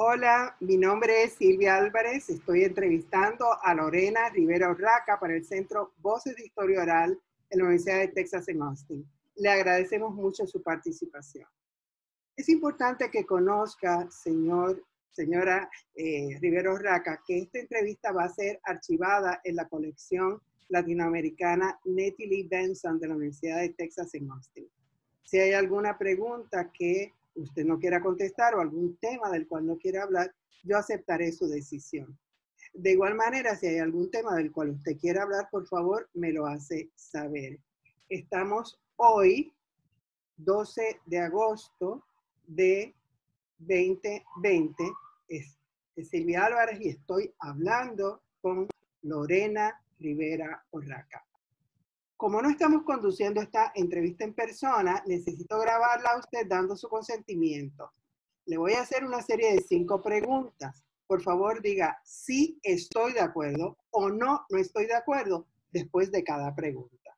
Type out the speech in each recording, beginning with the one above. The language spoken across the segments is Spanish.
Hola, mi nombre es Silvia Álvarez. Estoy entrevistando a Lorena Rivera Urraca para el Centro Voces de Historia Oral en la Universidad de Texas en Austin. Le agradecemos mucho su participación. Es importante que conozca, señora Rivera Urraca, que esta entrevista va a ser archivada en la colección latinoamericana Nettie Lee Benson de la Universidad de Texas en Austin. Si hay alguna pregunta que usted no quiera contestar o algún tema del cual no quiera hablar, yo aceptaré su decisión. De igual manera, si hay algún tema del cual usted quiera hablar, por favor, me lo hace saber. Estamos hoy, 12 de agosto de 2020. Es Silvia Álvarez y estoy hablando con Lorena Rivera Urraca. Como no estamos conduciendo esta entrevista en persona, necesito grabarla a usted dando su consentimiento. Le voy a hacer una serie de 5 preguntas. Por favor, diga sí estoy de acuerdo o no estoy de acuerdo después de cada pregunta.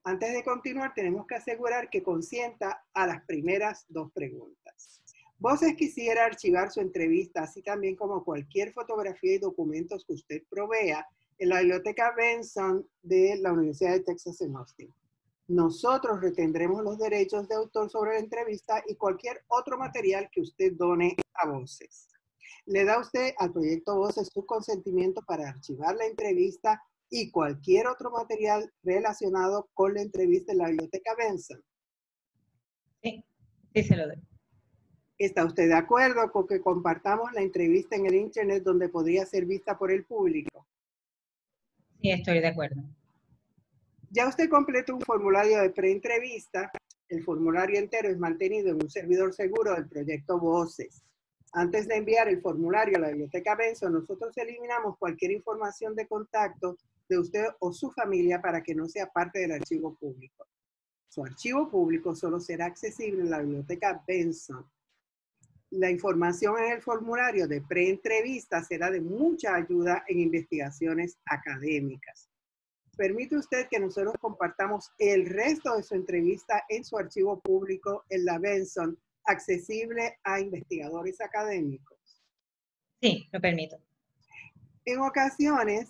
Antes de continuar, tenemos que asegurar que consienta a las primeras 2 preguntas. Voces quisiera archivar su entrevista, así también como cualquier fotografía y documentos que usted provea en la Biblioteca Benson de la Universidad de Texas en Austin. Nosotros retendremos los derechos de autor sobre la entrevista y cualquier otro material que usted done a Voces. Le da usted al proyecto Voces su consentimiento para archivar la entrevista y cualquier otro material relacionado con la entrevista en la Biblioteca Benson. Sí, sí se lo doy. ¿Está usted de acuerdo con que compartamos la entrevista en el Internet donde podría ser vista por el público? Sí, estoy de acuerdo. Ya usted completó un formulario de preentrevista. El formulario entero es mantenido en un servidor seguro del proyecto Voces. Antes de enviar el formulario a la Biblioteca Benson, nosotros eliminamos cualquier información de contacto de usted o su familia para que no sea parte del archivo público. Su archivo público solo será accesible en la Biblioteca Benson. La información en el formulario de preentrevista será de mucha ayuda en investigaciones académicas. ¿Permite usted que nosotros compartamos el resto de su entrevista en su archivo público en la Benson, accesible a investigadores académicos? Sí, lo permito. En ocasiones,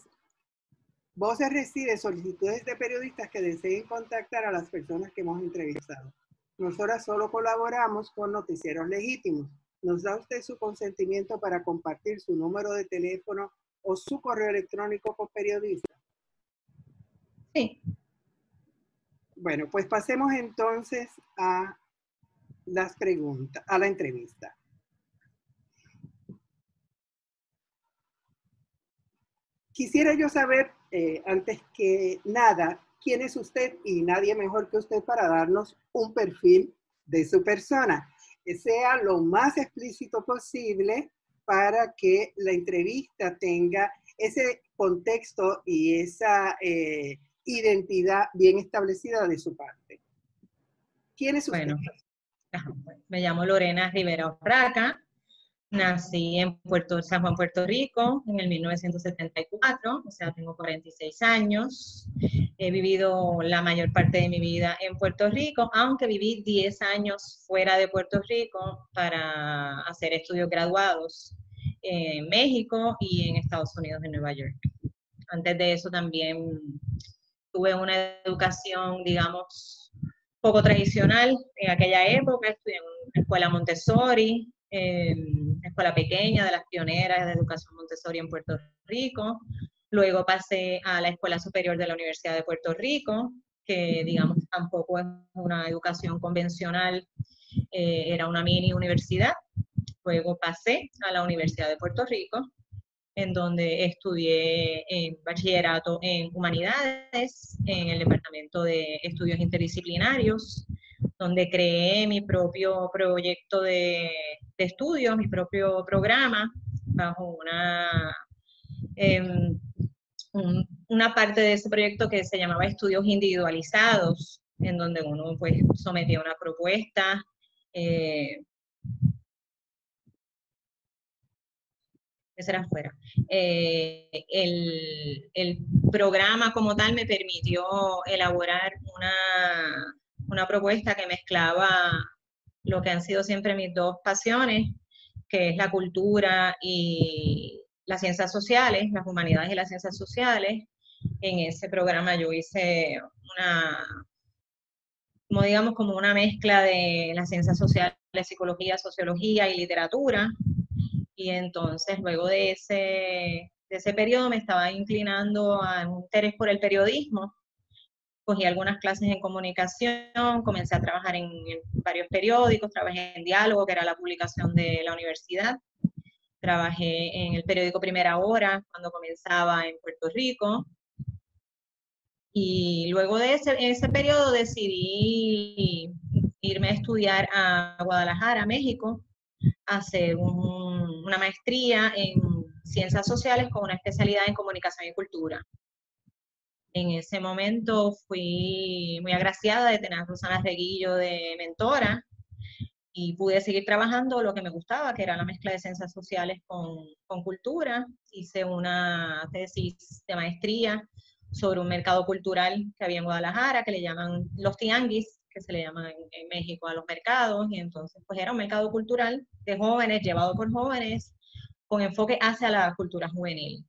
Voces recibe solicitudes de periodistas que deseen contactar a las personas que hemos entrevistado. Nosotras solo colaboramos con noticieros legítimos. ¿Nos da usted su consentimiento para compartir su número de teléfono o su correo electrónico con periodistas? Sí. Bueno, pues pasemos entonces a las preguntas, a la entrevista. Quisiera yo saber, antes que nada, quién es usted y nadie mejor que usted para darnos un perfil de su persona, que sea lo más explícito posible para que la entrevista tenga ese contexto y esa identidad bien establecida de su parte. ¿Quién es usted? Bueno, me llamo Lorena Rivera Urraca. Nací en San Juan, Puerto Rico, en el 1974, o sea, tengo 46 años. He vivido la mayor parte de mi vida en Puerto Rico, aunque viví 10 años fuera de Puerto Rico para hacer estudios graduados en México y en Estados Unidos, en Nueva York. Antes de eso también tuve una educación, digamos, poco tradicional en aquella época. Estudié en una escuela Montessori, escuela pequeña de las pioneras de educación Montessori en Puerto Rico. Luego pasé a la Escuela Superior de la Universidad de Puerto Rico, que digamos tampoco es una educación convencional, era una mini universidad. Luego pasé a la Universidad de Puerto Rico, en donde estudié bachillerato en humanidades, en el departamento de estudios interdisciplinarios, donde creé mi propio proyecto de estudio, mi propio programa, bajo una parte de ese proyecto que se llamaba estudios individualizados, en donde uno pues sometía una propuesta, esa era afuera. El programa como tal me permitió elaborar una propuesta que mezclaba lo que han sido siempre mis dos pasiones, que es la cultura y las ciencias sociales, las humanidades y las ciencias sociales. En ese programa yo hice como una mezcla de las ciencias sociales, psicología, sociología y literatura. Y entonces luego de ese periodo me estaba inclinando a un interés por el periodismo. Cogí algunas clases en comunicación, comencé a trabajar en varios periódicos, trabajé en Diálogo, que era la publicación de la universidad. Trabajé en el periódico Primera Hora cuando comenzaba en Puerto Rico. Y luego de ese periodo decidí irme a estudiar a Guadalajara, México, a hacer una maestría en ciencias sociales con una especialidad en comunicación y cultura. En ese momento fui muy agraciada de tener a Rosana Reguillo de mentora y pude seguir trabajando lo que me gustaba, que era la mezcla de ciencias sociales con cultura. Hice una tesis de maestría sobre un mercado cultural que había en Guadalajara, que le llaman los tianguis, que se le llaman en México a los mercados, y entonces pues era un mercado cultural de jóvenes, llevado por jóvenes, con enfoque hacia la cultura juvenil.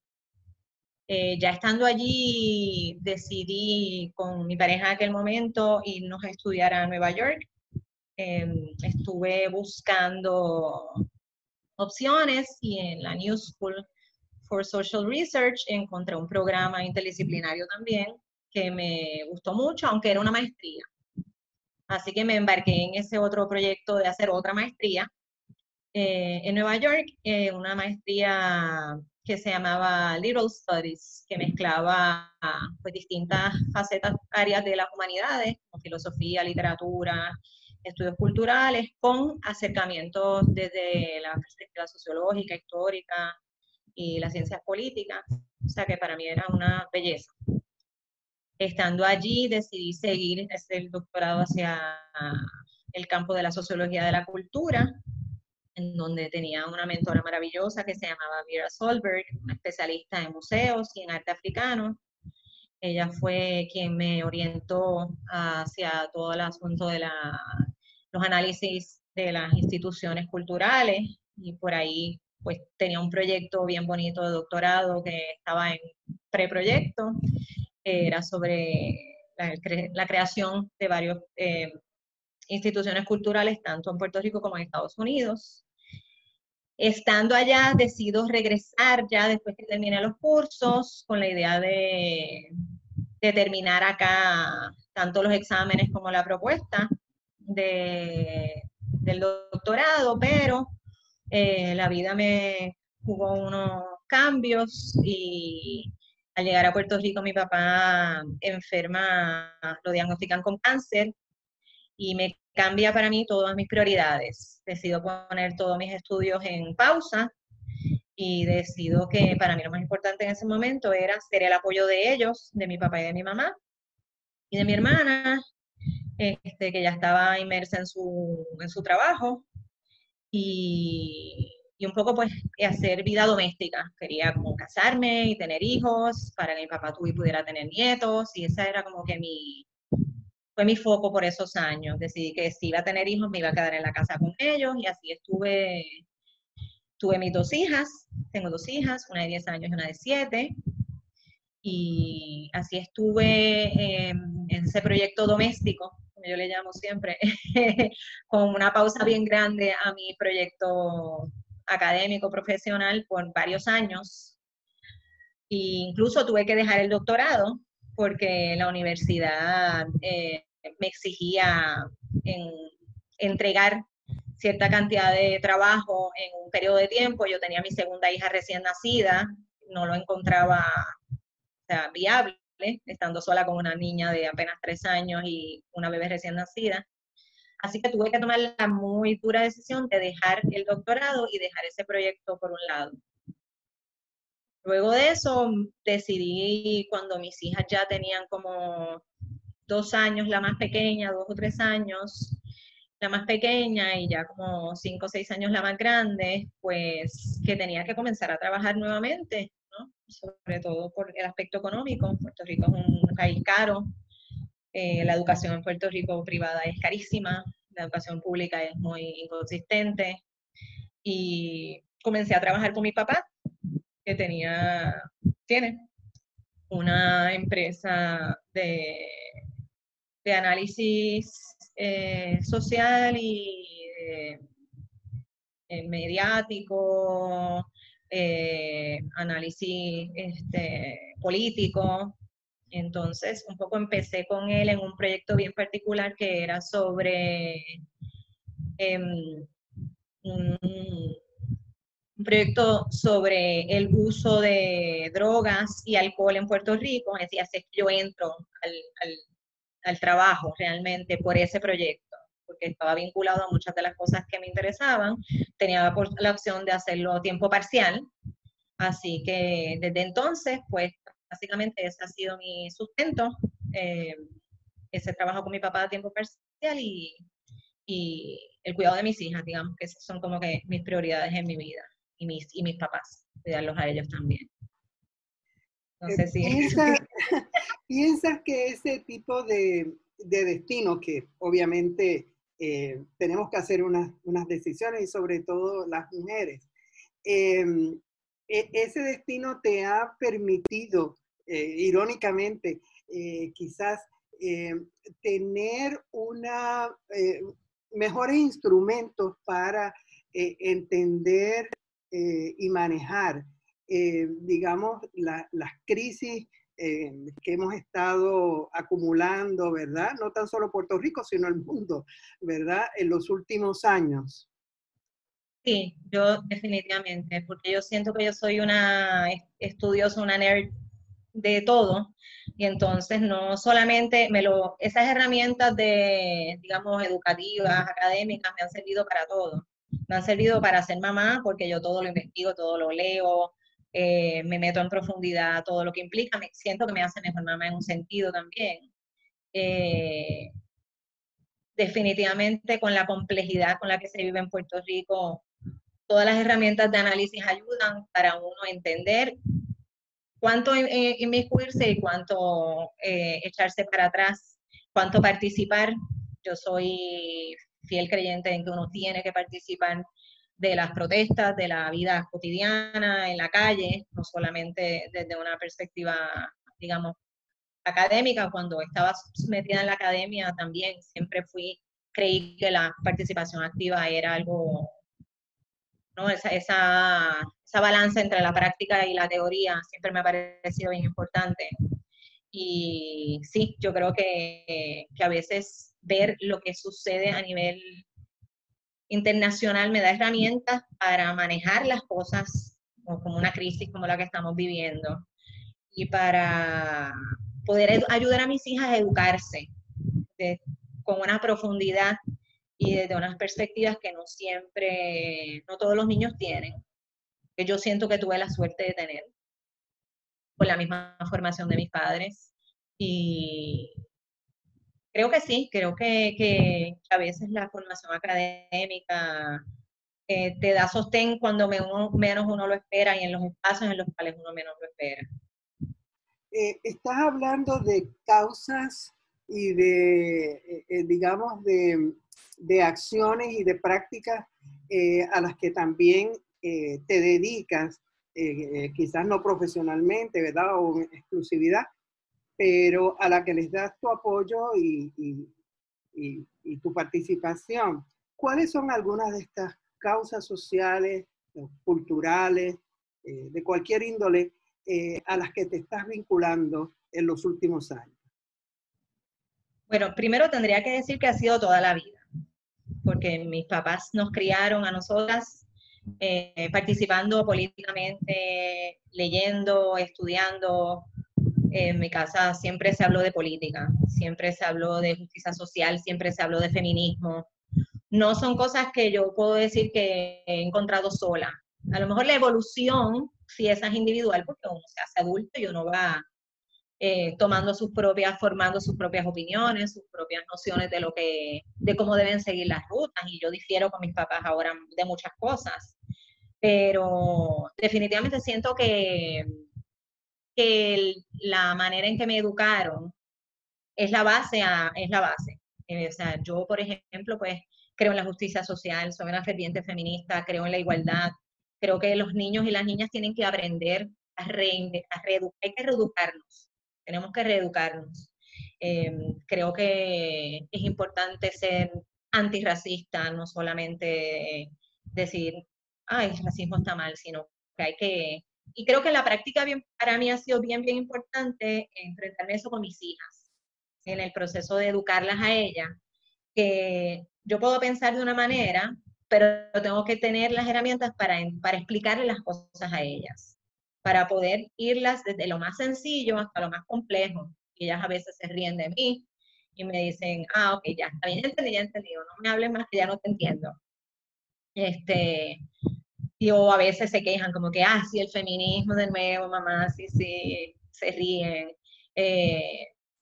Ya estando allí, decidí con mi pareja en aquel momento irnos a estudiar a Nueva York. Estuve buscando opciones y en la New School for Social Research encontré un programa interdisciplinario también que me gustó mucho, aunque era una maestría. Así que me embarqué en ese otro proyecto de hacer otra maestría en Nueva York, una maestría que se llamaba Little Studies, que mezclaba pues, distintas facetas, áreas de las humanidades, como filosofía, literatura, estudios culturales, con acercamientos desde la perspectiva sociológica, histórica y las ciencias políticas. O sea que para mí era una belleza. Estando allí decidí seguir el doctorado hacia el campo de la sociología de la cultura, en donde tenía una mentora maravillosa que se llamaba Vera Solberg, una especialista en museos y en arte africano. Ella fue quien me orientó hacia todo el asunto de los análisis de las instituciones culturales, y por ahí pues tenía un proyecto bien bonito de doctorado que estaba en preproyecto, era sobre la creación de varias instituciones culturales, tanto en Puerto Rico como en Estados Unidos. Estando allá, decido regresar ya después que terminé los cursos, con la idea de terminar acá tanto los exámenes como la propuesta del doctorado, pero la vida me jugó unos cambios y al llegar a Puerto Rico mi papá enferma, lo diagnostican con cáncer y me cambia para mí todas mis prioridades. Decido poner todos mis estudios en pausa y decido que para mí lo más importante en ese momento era ser el apoyo de ellos, de mi papá y de mi mamá, y de mi hermana, que ya estaba inmersa en su trabajo, y un poco pues hacer vida doméstica. Quería como casarme y tener hijos para que mi papá pudiera tener nietos, y esa era como que fue mi foco por esos años. Decidí que si iba a tener hijos me iba a quedar en la casa con ellos, y así tuve mis dos hijas, tengo dos hijas, una de 10 años y una de 7, y así estuve en ese proyecto doméstico, como yo le llamo siempre, con una pausa bien grande a mi proyecto académico profesional por varios años. E incluso tuve que dejar el doctorado porque la universidad me exigía entregar cierta cantidad de trabajo en un periodo de tiempo. Yo tenía mi segunda hija recién nacida, no lo encontraba viable, estando sola con una niña de apenas 3 años y una bebé recién nacida. Así que tuve que tomar la muy dura decisión de dejar el doctorado y dejar ese proyecto por un lado. Luego de eso decidí, cuando mis hijas ya tenían como 2 años, la más pequeña, 2 o 3 años, la más pequeña, y ya como 5 o 6 años la más grande, pues que tenía que comenzar a trabajar nuevamente, ¿no? Sobre todo por el aspecto económico. Puerto Rico es un país caro, la educación en Puerto Rico privada es carísima, la educación pública es muy inconsistente, y comencé a trabajar con mi papá, que tiene una empresa de análisis social y mediático, análisis político. Entonces, un poco empecé con él en un proyecto bien particular que era sobre un proyecto sobre el uso de drogas y alcohol en Puerto Rico. Es decir, así es que yo entro al trabajo realmente por ese proyecto, porque estaba vinculado a muchas de las cosas que me interesaban. Tenía la opción de hacerlo a tiempo parcial, así que desde entonces, pues básicamente ese ha sido mi sustento, ese trabajo con mi papá a tiempo parcial y el cuidado de mis hijas, digamos que esas son como que mis prioridades en mi vida y mis papás, cuidarlos a ellos también. No sé si... ¿Piensas que ese tipo de destino, que obviamente tenemos que hacer unas decisiones y sobre todo las mujeres, ese destino te ha permitido, irónicamente, quizás tener mejores instrumentos para entender y manejar, digamos, las crisis que hemos estado acumulando, ¿verdad? No tan solo Puerto Rico, sino el mundo, ¿verdad? En los últimos años. Sí, yo definitivamente, porque yo siento que yo soy una estudiosa, una nerd de todo, y entonces no solamente esas herramientas digamos, educativas, académicas, me han servido para todo. Me han servido para ser mamá, porque yo todo lo investigo, todo lo leo, me meto en profundidad, todo lo que implica, siento que me hace mejor mamá en un sentido también. Definitivamente con la complejidad con la que se vive en Puerto Rico, todas las herramientas de análisis ayudan para uno entender cuánto inmiscuirse y cuánto echarse para atrás, cuánto participar. Yo soy fiel creyente en que uno tiene que participar de las protestas, de la vida cotidiana en la calle, no solamente desde una perspectiva, digamos, académica. Cuando estaba metida en la academia también siempre creí que la participación activa era algo, ¿no? Esa balanza entre la práctica y la teoría siempre me ha parecido bien importante. Y sí, yo creo que a veces ver lo que sucede a nivel internacional me da herramientas para manejar las cosas como una crisis como la que estamos viviendo y para poder ayudar a mis hijas a educarse con una profundidad y desde unas perspectivas que no todos los niños tienen, que yo siento que tuve la suerte de tener, con la misma formación de mis padres. Y creo que sí, creo que a veces la formación académica te da sostén cuando menos uno lo espera y en los espacios en los cuales uno menos lo espera. Estás hablando de causas y digamos, de acciones y de prácticas a las que también te dedicas, quizás no profesionalmente, ¿verdad? O en exclusividad, pero a la que les das tu apoyo y tu participación. ¿Cuáles son algunas de estas causas sociales, culturales, de cualquier índole, a las que te estás vinculando en los últimos años? Bueno, primero tendría que decir que ha sido toda la vida, porque mis papás nos criaron a nosotras participando políticamente, leyendo, estudiando. En mi casa siempre se habló de política, siempre se habló de justicia social, siempre se habló de feminismo. No son cosas que yo puedo decir que he encontrado sola. A lo mejor la evolución, si esa es individual, porque uno se hace adulto y uno va formando sus propias opiniones, sus propias nociones de cómo deben seguir las rutas, y yo difiero con mis papás ahora de muchas cosas, pero definitivamente siento que la manera en que me educaron es la base. O sea, yo, por ejemplo, pues creo en la justicia social, soy una ferviente feminista, creo en la igualdad, creo que los niños y las niñas tienen que aprender a reeducar, hay que reeducarnos, tenemos que reeducarnos. Creo que es importante ser antirracista, no solamente decir, ay, el racismo está mal, sino que hay que, y creo que la práctica para mí ha sido bien importante enfrentarme eso con mis hijas, en el proceso de educarlas a ellas, que yo puedo pensar de una manera, pero tengo que tener las herramientas para explicarle las cosas a ellas, para poder irlas desde lo más sencillo hasta lo más complejo. Y ellas a veces se ríen de mí y me dicen, ah, ok, ya, está bien, ya entendí, no me hables más que ya no te entiendo. O a veces se quejan como que, ah, sí, el feminismo de nuevo, mamá, sí, sí, se ríen.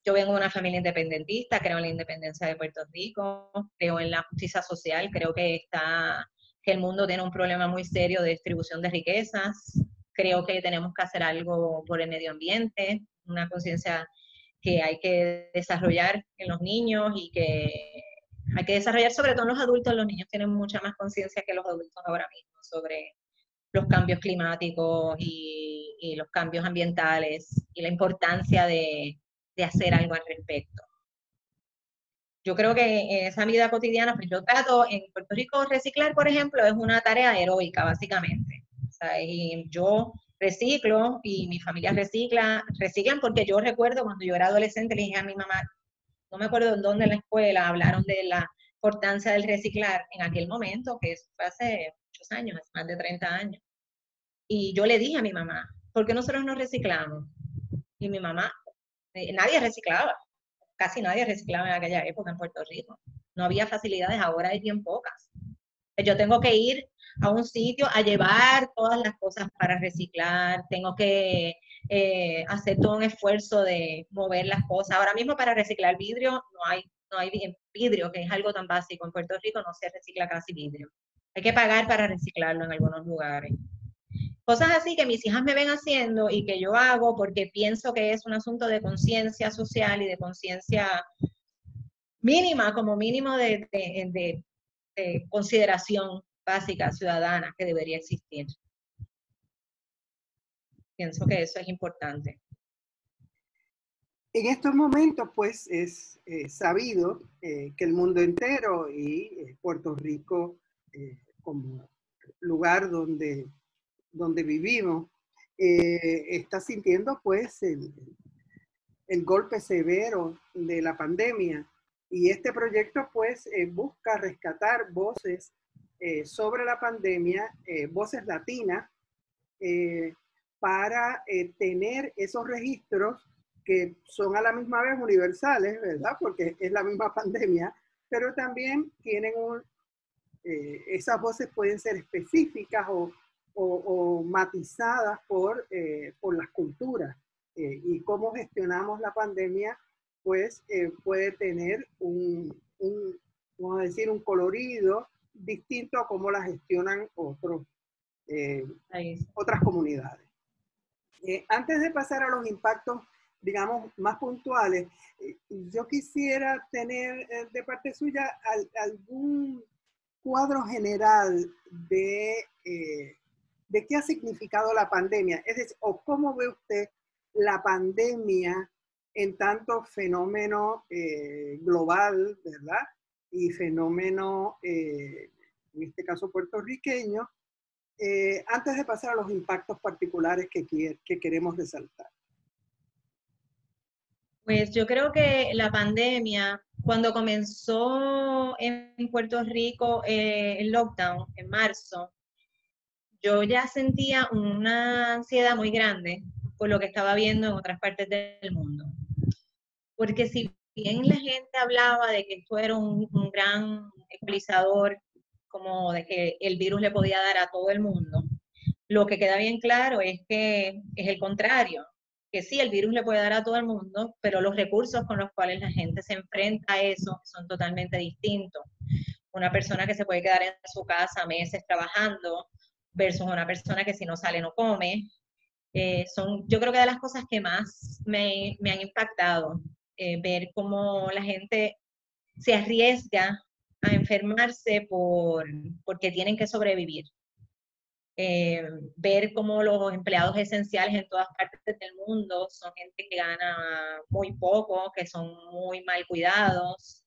Yo vengo de una familia independentista, creo en la independencia de Puerto Rico, creo en la justicia social, creo que el mundo tiene un problema muy serio de distribución de riquezas, creo que tenemos que hacer algo por el medio ambiente, una conciencia que hay que desarrollar en los niños y que hay que desarrollar sobre todo en los adultos. Los niños tienen mucha más conciencia que los adultos ahora mismo sobre los cambios climáticos y los cambios ambientales y la importancia de hacer algo al respecto. Yo creo que en esa vida cotidiana, pues yo trato, en Puerto Rico reciclar, por ejemplo, es una tarea heroica, básicamente. O sea, y yo reciclo y mi familia reciclan porque yo recuerdo cuando yo era adolescente, le dije a mi mamá, no me acuerdo en dónde en la escuela hablaron de la importancia del reciclar en aquel momento, que fue hace muchos años, hace más de 30 años. Y yo le dije a mi mamá, ¿por qué nosotros no reciclamos? Y mi mamá, nadie reciclaba, casi nadie reciclaba en aquella época en Puerto Rico. No había facilidades, ahora hay bien pocas. Yo tengo que ir a un sitio a llevar todas las cosas para reciclar, tengo que hacer todo un esfuerzo de mover las cosas. Ahora mismo para reciclar vidrio no hay vidrio, que es algo tan básico. En Puerto Rico no se recicla casi vidrio. Hay que pagar para reciclarlo en algunos lugares. Cosas así que mis hijas me ven haciendo y que yo hago porque pienso que es un asunto de conciencia social y de conciencia mínima, como mínimo de consideración básica ciudadana que debería existir. Pienso que eso es importante. En estos momentos, pues, es sabido que el mundo entero y Puerto Rico como lugar donde vivimos, está sintiendo, pues, el golpe severo de la pandemia. Y este proyecto, pues, busca rescatar voces sobre la pandemia, voces latinas, para tener esos registros que son a la misma vez universales, ¿verdad? Porque es la misma pandemia, pero también tienen esas voces pueden ser específicas o matizadas por las culturas. Y cómo gestionamos la pandemia, pues puede tener vamos a decir, un colorido distinto a cómo la gestionan otras comunidades. Antes de pasar a los impactos, digamos, más puntuales, yo quisiera tener de parte suya algún cuadro general de qué ha significado la pandemia, es decir, o cómo ve usted la pandemia en tanto fenómeno global, ¿verdad? Y fenómeno, en este caso puertorriqueño, antes de pasar a los impactos particulares que queremos resaltar. Pues yo creo que la pandemia, cuando comenzó en Puerto Rico el lockdown en marzo, yo ya sentía una ansiedad muy grande por lo que estaba viendo en otras partes del mundo. Porque si bien la gente hablaba de que esto era un gran ecualizador, como de que el virus le podía dar a todo el mundo, lo que queda bien claro es que es el contrario, que sí, el virus le puede dar a todo el mundo, pero los recursos con los cuales la gente se enfrenta a eso son totalmente distintos. Una persona que se puede quedar en su casa meses trabajando versus una persona que si no sale no come, yo creo que de las cosas que más me han impactado, ver cómo la gente se arriesga a enfermarse porque tienen que sobrevivir. Ver cómo los empleados esenciales en todas partes del mundo son gente que gana muy poco, que son muy mal cuidados,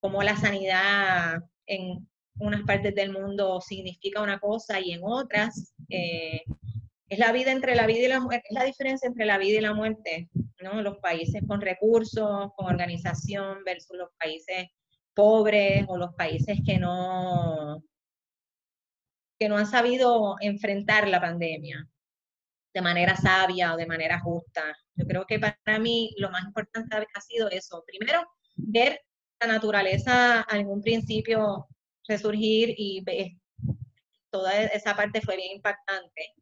cómo la sanidad en unas partes del mundo significa una cosa y en otras es la vida entre la vida y la muerte, es la diferencia entre la vida y la muerte, ¿no? Los países con recursos, con organización versus los países pobres o los países que no han sabido enfrentar la pandemia de manera sabia o de manera justa. Yo creo que para mí lo más importante ha sido eso. Primero, ver la naturaleza en un principio resurgir y toda esa parte fue bien impactante.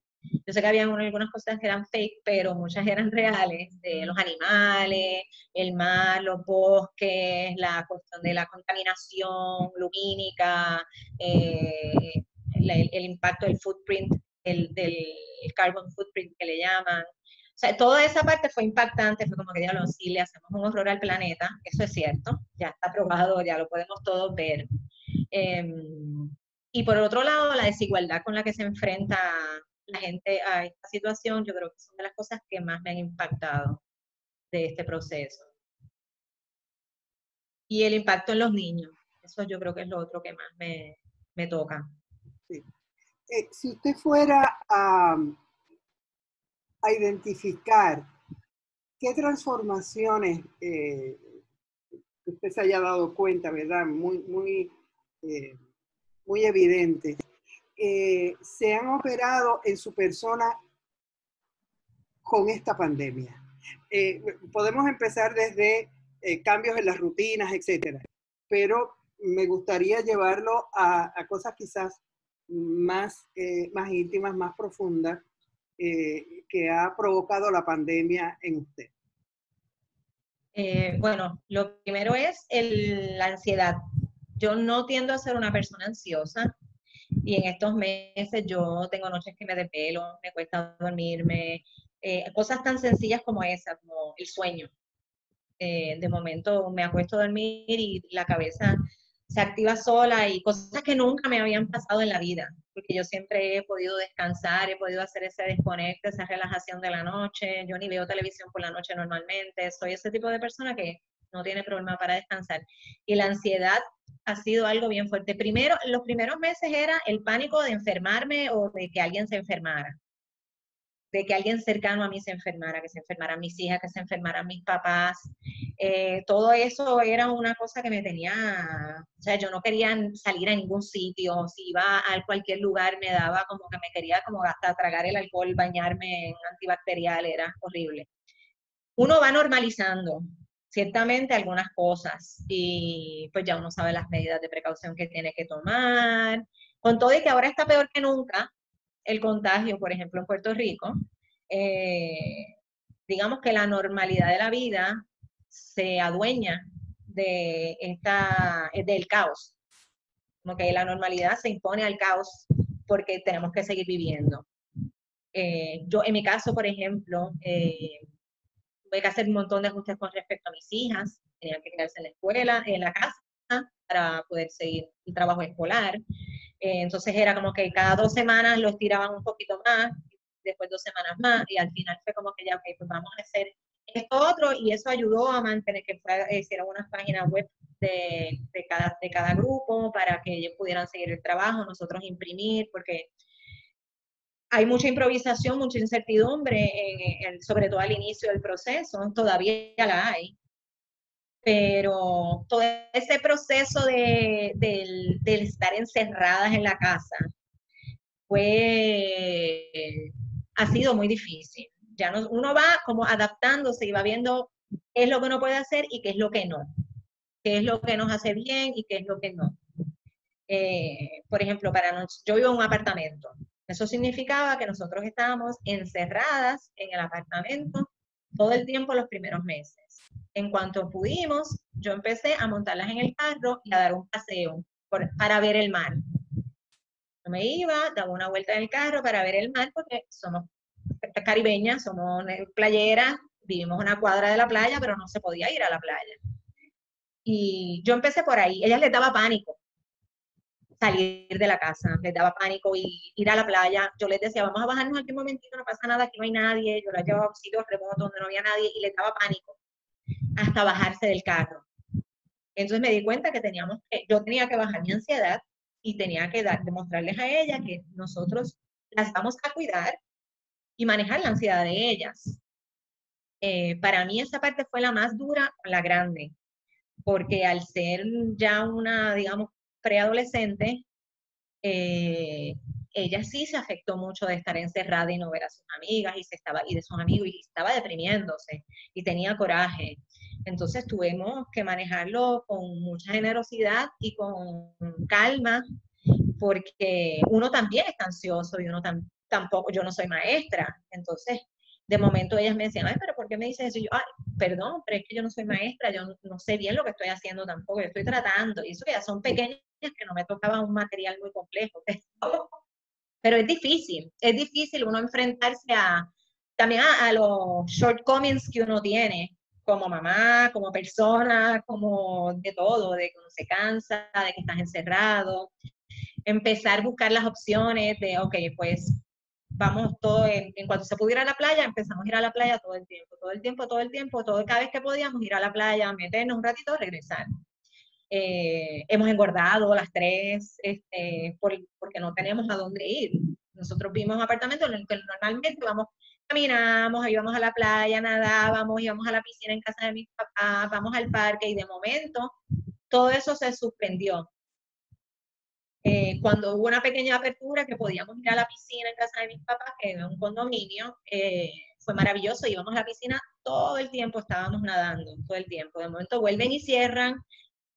Yo sé que había algunas cosas que eran fake, pero muchas eran reales, de los animales, el mar, los bosques, la cuestión de la contaminación lumínica, el impacto del footprint, del carbon footprint que le llaman. O sea, toda esa parte fue impactante, fue como que diablo, sí, le hacemos un horror al planeta, eso es cierto, ya está probado, ya lo podemos todos ver. Y por otro lado, la desigualdad con la que se enfrenta la gente a esta situación, yo creo que son de las cosas que más me han impactado de este proceso. Y el impacto en los niños, eso yo creo que es lo otro que más me toca. Sí. Si usted fuera a identificar qué transformaciones usted se haya dado cuenta, ¿verdad? Muy evidentes, se han operado en su persona con esta pandemia. Podemos empezar desde cambios en las rutinas, etcétera, pero me gustaría llevarlo a cosas quizás más íntimas, más profundas, que ha provocado la pandemia en usted. Bueno, lo primero es la ansiedad. Yo no tiendo a ser una persona ansiosa y en estos meses yo tengo noches que me desvelo, me cuesta dormirme, cosas tan sencillas como esa, como el sueño. De momento me acuesto a dormir y la cabeza se activa sola y cosas que nunca me habían pasado en la vida, porque yo siempre he podido descansar, he podido hacer ese desconecte, esa relajación de la noche, yo ni veo televisión por la noche normalmente, soy ese tipo de persona que no tiene problema para descansar. Y la ansiedad ha sido algo bien fuerte. Primero, los primeros meses era el pánico de enfermarme o de que alguien se enfermara, de que alguien cercano a mí se enfermara, que se enfermaran mis hijas, que se enfermaran mis papás. Todo eso era una cosa que me tenía, o sea, yo no quería salir a ningún sitio, si iba a cualquier lugar me daba como que me quería como hasta tragar el alcohol, bañarme en antibacterial, era horrible. Uno va normalizando ciertamente algunas cosas y pues ya uno sabe las medidas de precaución que tiene que tomar, con todo y que ahora está peor que nunca, el contagio, por ejemplo, en Puerto Rico, digamos que la normalidad de la vida se adueña del caos. Como que la normalidad se impone al caos porque tenemos que seguir viviendo. Yo, en mi caso, por ejemplo, tuve que hacer un montón de ajustes con respecto a mis hijas, tenían que quedarse en la escuela, en la casa, para poder seguir el trabajo escolar. Entonces era como que cada 2 semanas los tiraban un poquito más, después 2 semanas más, y al final fue como que ya, ok, pues vamos a hacer esto otro, y eso ayudó a mantener que hicieran unas páginas web de cada grupo para que ellos pudieran seguir el trabajo, nosotros imprimir, porque hay mucha improvisación, mucha incertidumbre, sobre todo al inicio del proceso, todavía la hay, pero todo ese proceso del estar encerradas en la casa ha sido muy difícil. Ya uno va como adaptándose y va viendo qué es lo que uno puede hacer y qué es lo que no, qué es lo que nos hace bien y qué es lo que no. Por ejemplo, yo vivo en un apartamento. Eso significaba que nosotros estábamos encerradas en el apartamento todo el tiempo los primeros meses. En cuanto pudimos, yo empecé a montarlas en el carro y a dar un paseo para ver el mar. Yo me iba, daba una vuelta en el carro para ver el mar porque somos caribeñas, somos playeras, vivimos a una cuadra de la playa, pero no se podía ir a la playa. Y yo empecé por ahí. Ellas les daba pánico. salir de la casa, les daba pánico y ir a la playa. Yo les decía, vamos a bajarnos aquí un momentito, no pasa nada, aquí no hay nadie. Yo las llevaba a sitios remotos donde no había nadie y les daba pánico hasta bajarse del carro. Entonces me di cuenta que yo tenía que bajar mi ansiedad y tenía que demostrarles a ellas que nosotros las vamos a cuidar y manejar la ansiedad de ellas. Para mí esa parte fue la más dura con la grande, porque al ser ya una, digamos, preadolescente, ella sí se afectó mucho de estar encerrada y no ver a sus amigas y de sus amigos y estaba deprimiéndose y tenía coraje. Entonces tuvimos que manejarlo con mucha generosidad y con calma, porque uno también está ansioso y uno tampoco, yo no soy maestra. Entonces, de momento ellas me decían, ay, pero ¿por qué me dices eso? Y yo, ay, perdón, pero es que yo no soy maestra, yo no sé bien lo que estoy haciendo tampoco, yo estoy tratando. Y eso que ya son pequeñas, que no me tocaba un material muy complejo. Pero es difícil uno enfrentarse también a los shortcomings que uno tiene como mamá, como persona, como de todo, de que uno se cansa, de que estás encerrado. Empezar a buscar las opciones de, ok, pues vamos todo, en cuanto se pudiera ir a la playa, empezamos a ir a la playa todo el tiempo, cada vez que podíamos ir a la playa, meternos un ratito, regresar. Hemos engordado las tres, porque no tenemos a dónde ir. Nosotros vivimos en un apartamento en el que normalmente caminamos, íbamos a la playa, nadábamos, íbamos a la piscina en casa de mis papás, vamos al parque y de momento todo eso se suspendió. Cuando hubo una pequeña apertura que podíamos ir a la piscina en casa de mis papás, que era un condominio, fue maravilloso, íbamos a la piscina todo el tiempo, estábamos nadando, todo el tiempo. De momento vuelven y cierran,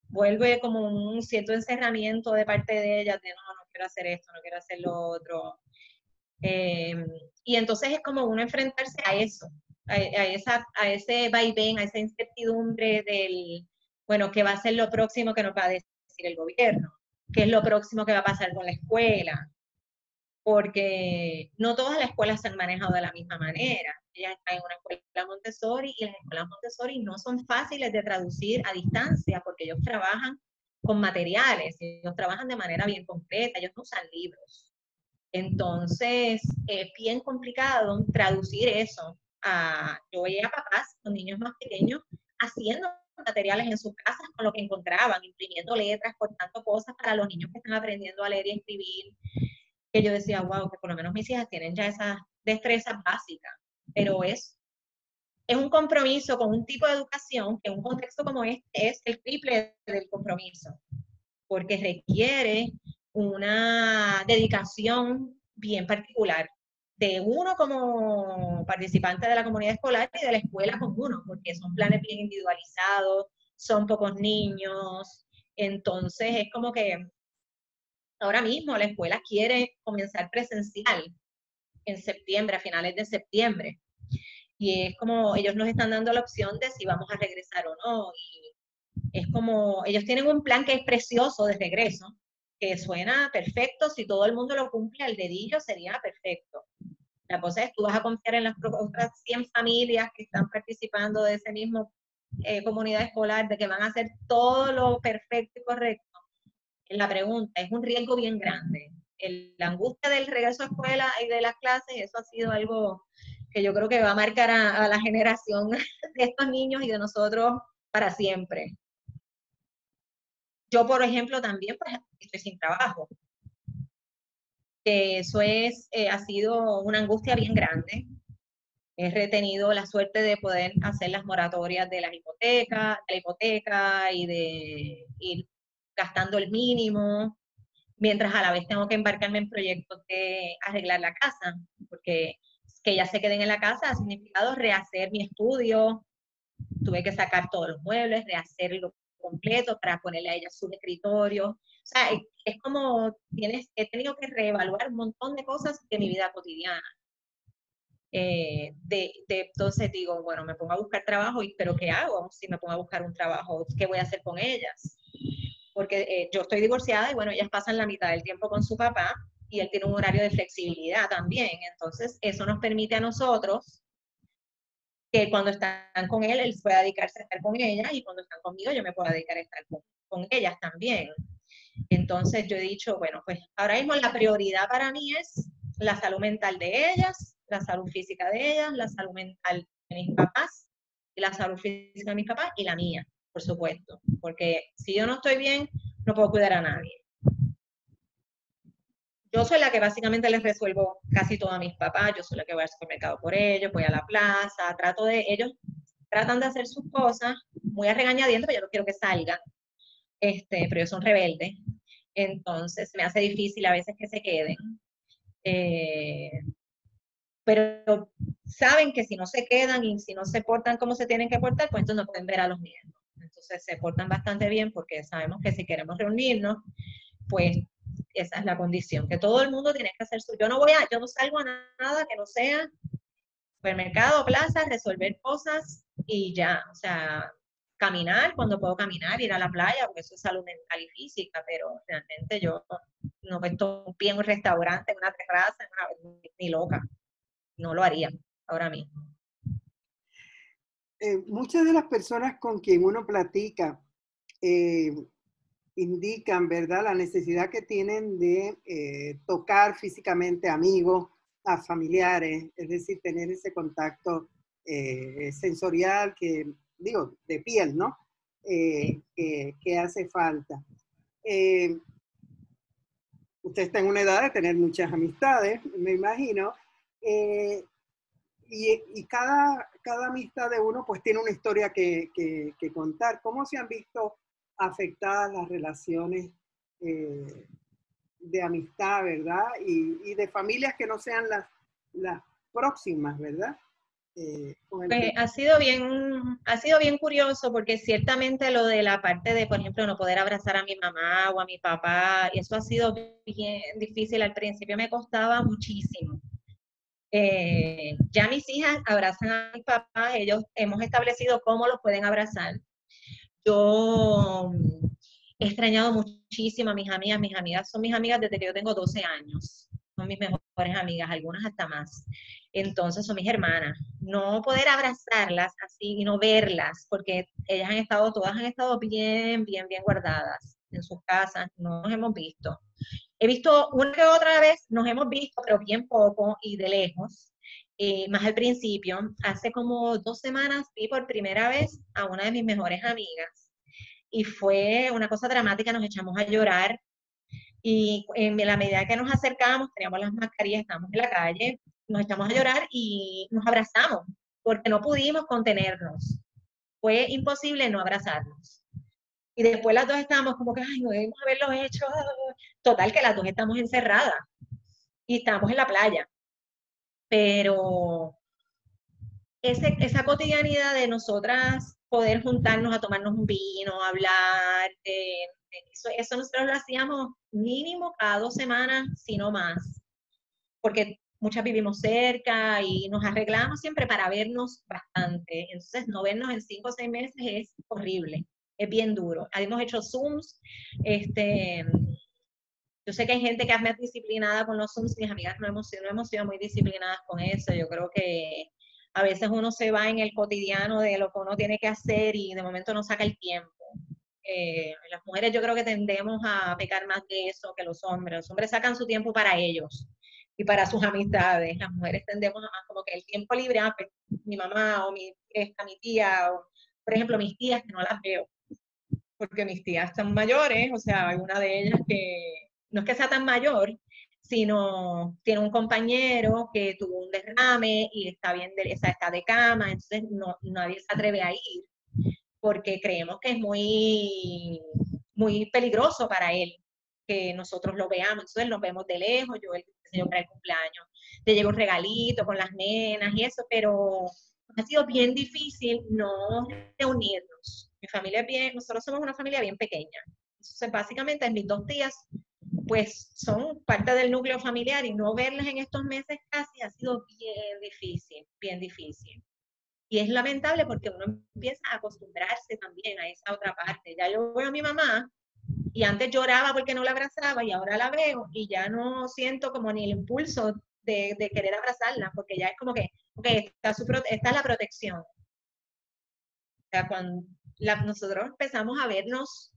vuelve como un cierto encerramiento de parte de ellas, de no quiero hacer esto, no quiero hacer lo otro. Y entonces es como uno enfrentarse a eso, a ese vaivén, a esa incertidumbre del, bueno, ¿qué va a ser lo próximo que nos va a decir el gobierno? ¿Qué es lo próximo que va a pasar con la escuela? Porque no todas las escuelas se han manejado de la misma manera. Ellas están en una escuela Montessori y las escuelas Montessori no son fáciles de traducir a distancia porque ellos trabajan con materiales, ellos trabajan de manera bien concreta, ellos no usan libros. Entonces, es bien complicado traducir eso. Yo veía a papás con niños más pequeños haciendo materiales en sus casas con lo que encontraban, imprimiendo letras, cortando cosas para los niños que están aprendiendo a leer y escribir, que yo decía, wow, que por lo menos mis hijas tienen ya esas destrezas básicas, pero es un compromiso con un tipo de educación que en un contexto como este es el triple del compromiso, porque requiere una dedicación bien particular de uno como participante de la comunidad escolar y de la escuela con uno, porque son planes bien individualizados, son pocos niños, entonces es como que ahora mismo la escuela quiere comenzar presencial en septiembre, a finales de septiembre, y es como ellos nos están dando la opción de si vamos a regresar o no, y es como, ellos tienen un plan que es precioso de regreso, que suena perfecto, si todo el mundo lo cumple al dedillo sería perfecto. La cosa es, tú vas a confiar en las otras 100 familias que están participando de ese mismo comunidad escolar, de que van a hacer todo lo perfecto y correcto. La pregunta es un riesgo bien grande. La angustia del regreso a escuela y de las clases, eso ha sido algo que yo creo que va a marcar a la generación de estos niños y de nosotros para siempre. Yo, por ejemplo, también pues, estoy sin trabajo. Eso ha sido una angustia bien grande. He retenido la suerte de poder hacer las moratorias de la hipoteca y de ir gastando el mínimo, mientras a la vez tengo que embarcarme en proyectos de arreglar la casa, porque que ellas se queden en la casa ha significado rehacer mi estudio, tuve que sacar todos los muebles, rehacerlo completo para ponerle a ellas su escritorio. O sea, es como he tenido que reevaluar un montón de cosas de mi vida cotidiana. Entonces digo, bueno, me pongo a buscar trabajo, pero ¿qué hago? Si me pongo a buscar un trabajo, ¿qué voy a hacer con ellas? Porque yo estoy divorciada y bueno, ellas pasan la mitad del tiempo con su papá y él tiene un horario de flexibilidad también. Entonces, eso nos permite a nosotros que cuando están con él, él pueda dedicarse a estar con ellas y cuando están conmigo, yo me puedo dedicar a estar con ellas también. Entonces yo he dicho, bueno, pues ahora mismo la prioridad para mí es la salud mental de ellas, la salud física de ellas, la salud mental de mis papás, y la salud física de mis papás y la mía, por supuesto, porque si yo no estoy bien, no puedo cuidar a nadie. Yo soy la que básicamente les resuelvo casi todo a mis papás, yo soy la que voy al supermercado por ellos, voy a la plaza, ellos tratan de hacer sus cosas, muy a regañadientes, pero yo no quiero que salgan, pero ellos son rebeldes, entonces me hace difícil a veces que se queden. Pero saben que si no se quedan y si no se portan como se tienen que portar, pues entonces no pueden ver a los nietos. Entonces se portan bastante bien porque sabemos que si queremos reunirnos, pues esa es la condición, que todo el mundo tiene que hacer su... Yo no salgo a nada que no sea supermercado, plaza, resolver cosas y ya, o sea, caminar cuando puedo caminar, ir a la playa, porque eso es salud mental y física, pero realmente yo no meto un pie en un restaurante, en una terraza, ni loca, no lo haría ahora mismo. Muchas de las personas con quien uno platica indican, ¿verdad?, la necesidad que tienen de tocar físicamente a amigos, a familiares, es decir, tener ese contacto sensorial de piel, ¿no? Que hace falta. Usted está en una edad de tener muchas amistades, me imagino, y cada amistad de uno pues tiene una historia que contar. ¿Cómo se han visto afectadas las relaciones de amistad, verdad? Y de familias que no sean las próximas, ¿verdad? Pues ha sido bien curioso porque ciertamente lo de la parte de, por ejemplo, no poder abrazar a mi mamá o a mi papá, eso ha sido bien difícil. Al principio me costaba muchísimo. Ya mis hijas abrazan a mis papás, ellos hemos establecido cómo los pueden abrazar. Yo he extrañado muchísimo a mis amigas son mis amigas desde que yo tengo 12 años, son mis mejores amigas, algunas hasta más. Entonces son mis hermanas. No poder abrazarlas así y no verlas, porque todas han estado bien guardadas en sus casas, no nos hemos visto. He visto una que otra vez, nos hemos visto, pero bien poco y de lejos. Más al principio, hace como 2 semanas vi por primera vez a una de mis mejores amigas y fue una cosa dramática, nos echamos a llorar y en la medida que nos acercamos, teníamos las mascarillas, estábamos en la calle, nos echamos a llorar y nos abrazamos porque no pudimos contenernos. Fue imposible no abrazarnos. Y después las dos estábamos como que, ay, no debemos haberlo hecho. Total, que las dos estamos encerradas y estamos en la playa. Pero esa cotidianidad de nosotras poder juntarnos a tomarnos un vino, hablar, eso nosotros lo hacíamos mínimo cada 2 semanas, si no más, porque muchas vivimos cerca y nos arreglamos siempre para vernos bastante. Entonces, no vernos en 5 o 6 meses es horrible, es bien duro. Hemos hecho Zooms, yo sé que hay gente que es más disciplinada con los Zooms, mis amigas no hemos sido muy disciplinadas con eso. Yo creo que a veces uno se va en el cotidiano de lo que uno tiene que hacer y de momento no saca el tiempo. Las mujeres yo creo que tendemos a pecar más de eso que los hombres. Los hombres sacan su tiempo para ellos y para sus amistades. Las mujeres tendemos a como que el tiempo libre, pues, mi mamá o mi tía, o, por ejemplo, mis tías que no las veo, porque mis tías están mayores, o sea, hay una de ellas que no es que sea tan mayor, sino tiene un compañero que tuvo un derrame y está de cama, entonces nadie se atreve a ir porque creemos que es muy peligroso para él que nosotros lo veamos. Entonces nos vemos de lejos, yo para el cumpleaños, te llevo un regalito con las nenas y eso, pero ha sido bien difícil no reunirnos. Mi familia nosotros somos una familia bien pequeña. Entonces básicamente mis 2 tías pues son parte del núcleo familiar y no verlas en estos meses casi ha sido bien difícil, bien difícil. Y es lamentable porque uno empieza a acostumbrarse también a esa otra parte. Ya yo veo a mi mamá y antes lloraba porque no la abrazaba y ahora la veo y ya no siento como ni el impulso de querer abrazarla porque ya es como que, okay, está la protección. O sea, cuando nosotros empezamos a vernos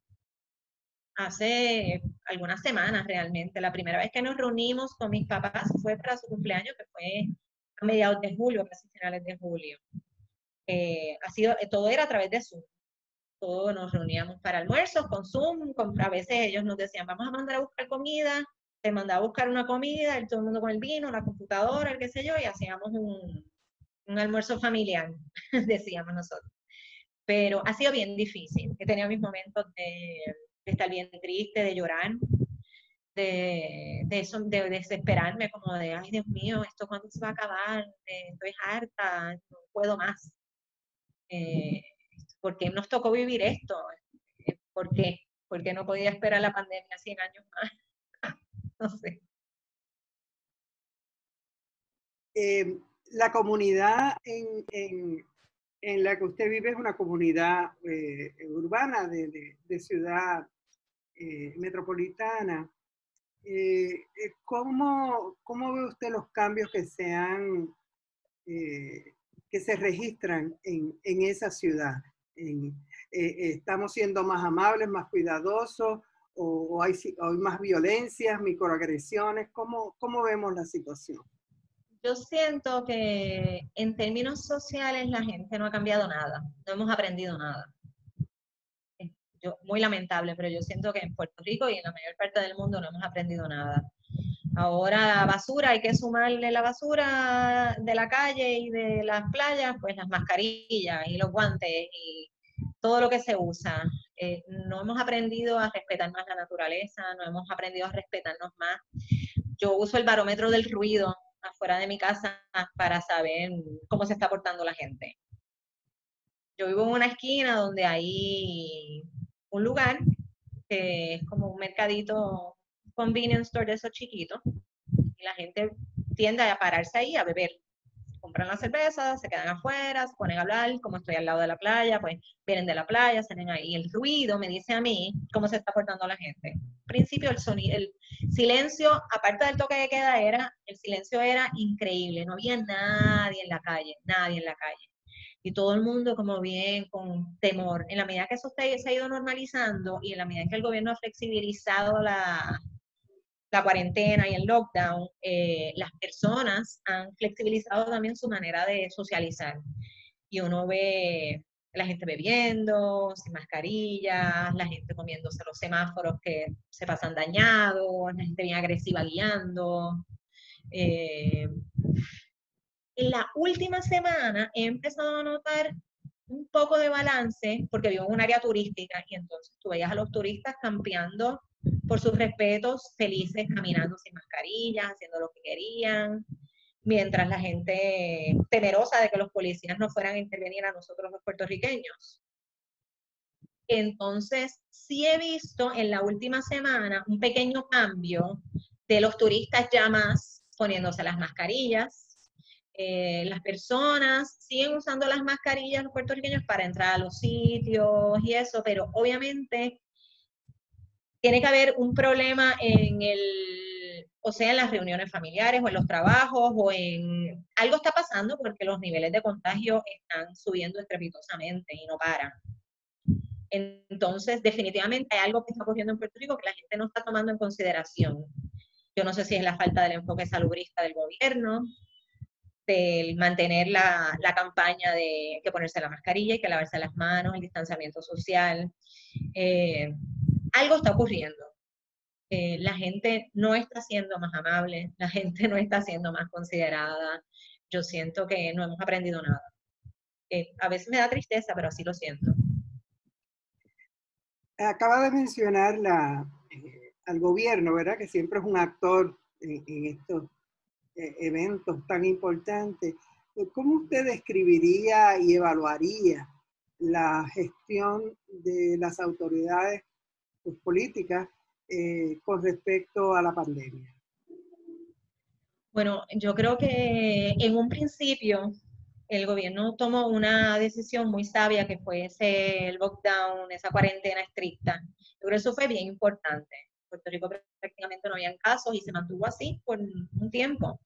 hace algunas semanas realmente. La primera vez que nos reunimos con mis papás fue para su cumpleaños, que fue a mediados de julio, casi finales de julio. Todo era a través de Zoom. Todos nos reuníamos para almuerzos con Zoom, a veces ellos nos decían, vamos a mandar a buscar comida, te mandaba a buscar una comida, todo el mundo con el vino, la computadora, el qué sé yo, y hacíamos un almuerzo familiar, decíamos nosotros. Pero ha sido bien difícil. He tenido mis momentos de estar bien triste, de llorar, de desesperarme, como de, ay Dios mío, ¿esto cuándo se va a acabar? Estoy harta, no puedo más. ¿Por qué nos tocó vivir esto? ¿Por qué? ¿Por qué no podía esperar la pandemia 100 años más? No sé. La comunidad en la que usted vive es una comunidad urbana de ciudad metropolitana. ¿Cómo ve usted los cambios que que se registran en esa ciudad? ¿Estamos siendo más amables, más cuidadosos o hay más violencias, microagresiones? ¿Cómo vemos la situación? Yo siento que en términos sociales la gente no ha cambiado nada, no hemos aprendido nada. Muy lamentable, pero yo siento que en Puerto Rico y en la mayor parte del mundo no hemos aprendido nada. Ahora basura, hay que sumarle la basura de la calle y de las playas, pues las mascarillas y los guantes y todo lo que se usa. No hemos aprendido a respetar más la naturaleza, no hemos aprendido a respetarnos más. Yo uso el barómetro del ruido afuera de mi casa para saber cómo se está portando la gente. Yo vivo en una esquina donde hay un lugar que es como un mercadito convenience store de esos chiquitos y la gente tiende a pararse ahí a beber. Compran la cerveza, se quedan afuera, se ponen a hablar, como estoy al lado de la playa, pues vienen de la playa, salen ahí. El ruido me dice a mí cómo se está portando la gente. Al principio el sonido, el silencio, aparte del toque de queda, el silencio era increíble, no había nadie en la calle, nadie en la calle. Y todo el mundo como bien con temor. En la medida que eso se ha ido normalizando y en la medida que el gobierno ha flexibilizado la cuarentena y el lockdown, las personas han flexibilizado también su manera de socializar. Y uno ve la gente bebiendo, sin mascarillas, la gente comiéndose los semáforos que se pasan dañados, la gente bien agresiva guiando. En la última semana he empezado a notar un poco de balance, porque vivo en un área turística y entonces tú veías a los turistas campeando por sus respetos, felices, caminando sin mascarillas, haciendo lo que querían, mientras la gente temerosa de que los policías no fueran a intervenir a nosotros los puertorriqueños. Entonces, sí he visto en la última semana un pequeño cambio de los turistas ya más poniéndose las mascarillas. Las personas siguen usando las mascarillas, los puertorriqueños, para entrar a los sitios y eso, pero obviamente tiene que haber un problema o sea, en las reuniones familiares o en los trabajos algo está pasando porque los niveles de contagio están subiendo estrepitosamente y no paran. Entonces, definitivamente hay algo que está ocurriendo en Puerto Rico que la gente no está tomando en consideración. Yo no sé si es la falta del enfoque salubrista del gobierno, del mantener la campaña de que ponerse la mascarilla y que lavarse las manos, el distanciamiento social. Algo está ocurriendo. La gente no está siendo más amable, la gente no está siendo más considerada. Yo siento que no hemos aprendido nada. A veces me da tristeza, pero así lo siento. Acaba de mencionar al gobierno, ¿verdad? Que siempre es un actor en estos eventos tan importantes. ¿Cómo usted describiría y evaluaría la gestión de las autoridades políticas con respecto a la pandemia? Bueno, yo creo que en un principio el gobierno tomó una decisión muy sabia que fue el lockdown, esa cuarentena estricta. Yo creo que eso fue bien importante. En Puerto Rico prácticamente no habían casos y se mantuvo así por un tiempo.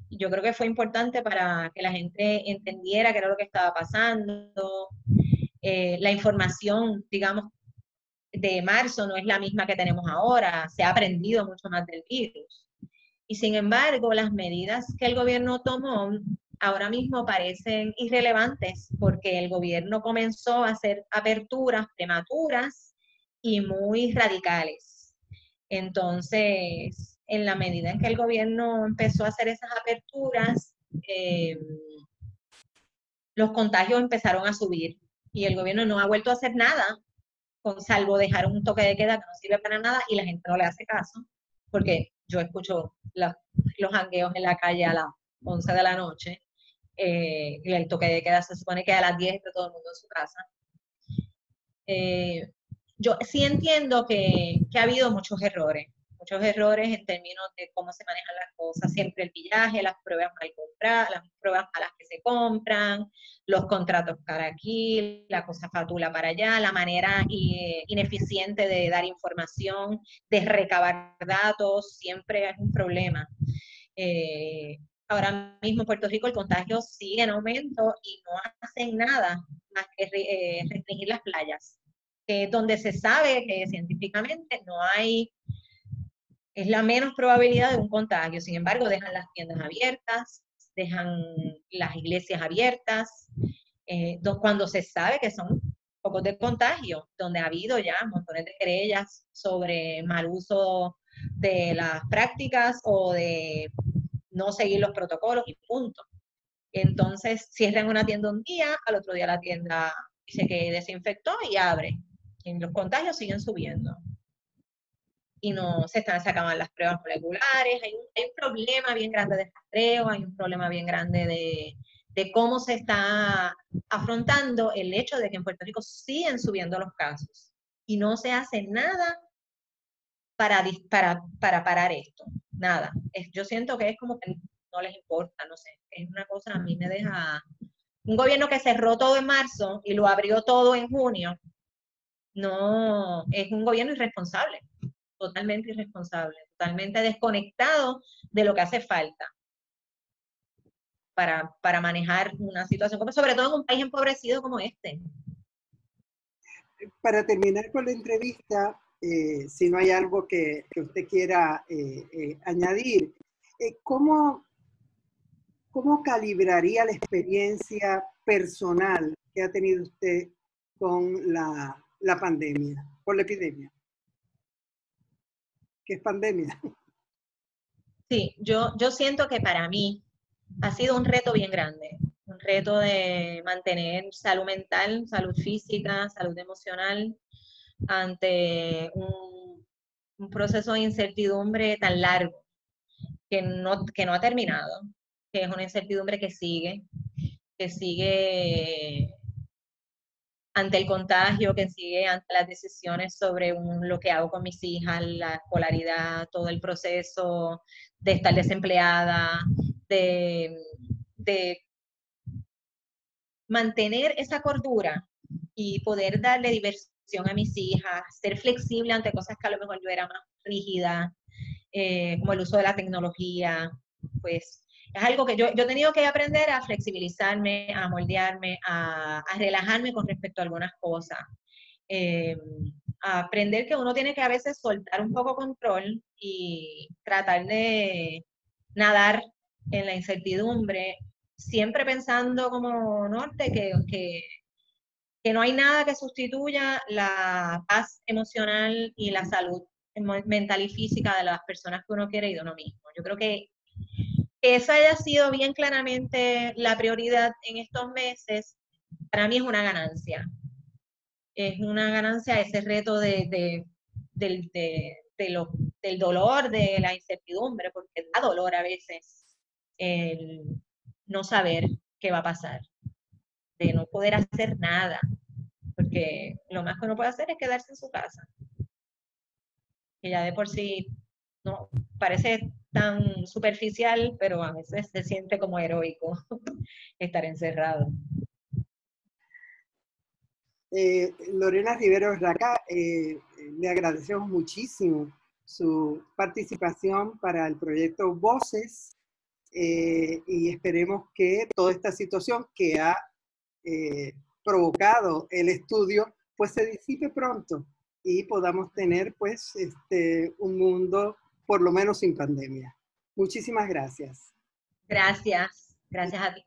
Y yo creo que fue importante para que la gente entendiera qué era lo que estaba pasando. La información, digamos, de marzo no es la misma que tenemos ahora, se ha aprendido mucho más del virus. Y sin embargo, las medidas que el gobierno tomó ahora mismo parecen irrelevantes porque el gobierno comenzó a hacer aperturas prematuras y muy radicales. Entonces, en la medida en que el gobierno empezó a hacer esas aperturas, los contagios empezaron a subir y el gobierno no ha vuelto a hacer nada, salvo dejar un toque de queda que no sirve para nada y la gente no le hace caso, porque yo escucho los jangueos en la calle a las 11 de la noche, y el toque de queda se supone que a las 10 está todo el mundo en su casa. Yo sí entiendo que ha habido muchos errores en términos de cómo se manejan las cosas, siempre el pillaje, las pruebas mal compradas, las pruebas malas que se compran, los contratos cara aquí, la cosa fatula para allá, la manera ineficiente de dar información, de recabar datos, siempre es un problema. Ahora mismo en Puerto Rico el contagio sigue en aumento y no hacen nada más que restringir las playas, donde se sabe que científicamente no hay, es la menos probabilidad de un contagio. Sin embargo, dejan las tiendas abiertas, dejan las iglesias abiertas, cuando se sabe que son focos de contagio, donde ha habido ya montones de querellas sobre mal uso de las prácticas o de no seguir los protocolos y punto. Entonces cierran una tienda un día, al otro día la tienda dice que desinfectó y abre. Y los contagios siguen subiendo. Y no se acaban las pruebas moleculares, hay un problema bien grande de rastreo, hay un problema bien grande de cómo se está afrontando el hecho de que en Puerto Rico siguen subiendo los casos y no se hace nada para parar esto, nada. Yo siento que es como que no les importa, no sé, es una cosa, a mí me deja, un gobierno que cerró todo en marzo y lo abrió todo en junio, no, es un gobierno irresponsable, totalmente desconectado de lo que hace falta para manejar una situación, como sobre todo en un país empobrecido como este. Para terminar con la entrevista, si no hay algo que usted quiera añadir, ¿cómo calibraría la experiencia personal que ha tenido usted con la pandemia, con la epidemia? ¿Qué es pandemia? Sí, yo siento que para mí ha sido un reto bien grande, un reto de mantener salud mental, salud física, salud emocional ante un proceso de incertidumbre tan largo que no ha terminado, que es una incertidumbre que sigue ante el contagio, que sigue ante las decisiones sobre lo que hago con mis hijas, la escolaridad, todo el proceso de estar desempleada, de mantener esa cordura y poder darle diversión a mis hijas, ser flexible ante cosas que a lo mejor yo era más rígida, como el uso de la tecnología, pues es algo que yo he tenido que aprender a flexibilizarme, a moldearme, a relajarme con respecto a algunas cosas. A aprender que uno tiene que a veces soltar un poco control y tratar de nadar en la incertidumbre, siempre pensando como norte que no hay nada que sustituya la paz emocional y la salud mental y física de las personas que uno quiere y de uno mismo. Yo creo que esa haya sido bien claramente la prioridad en estos meses, para mí es una ganancia. Es una ganancia ese reto del dolor, de la incertidumbre, porque da dolor a veces el no saber qué va a pasar, de no poder hacer nada, porque lo más que uno puede hacer es quedarse en su casa, que ya de por sí no parece tan superficial, pero a veces se siente como heroico estar encerrado. Lorena Rivero Raca, le agradecemos muchísimo su participación para el proyecto Voces, y esperemos que toda esta situación que ha provocado el estudio pues se disipe pronto y podamos tener pues un mundo por lo menos sin pandemia. Muchísimas gracias. Gracias. Gracias a ti.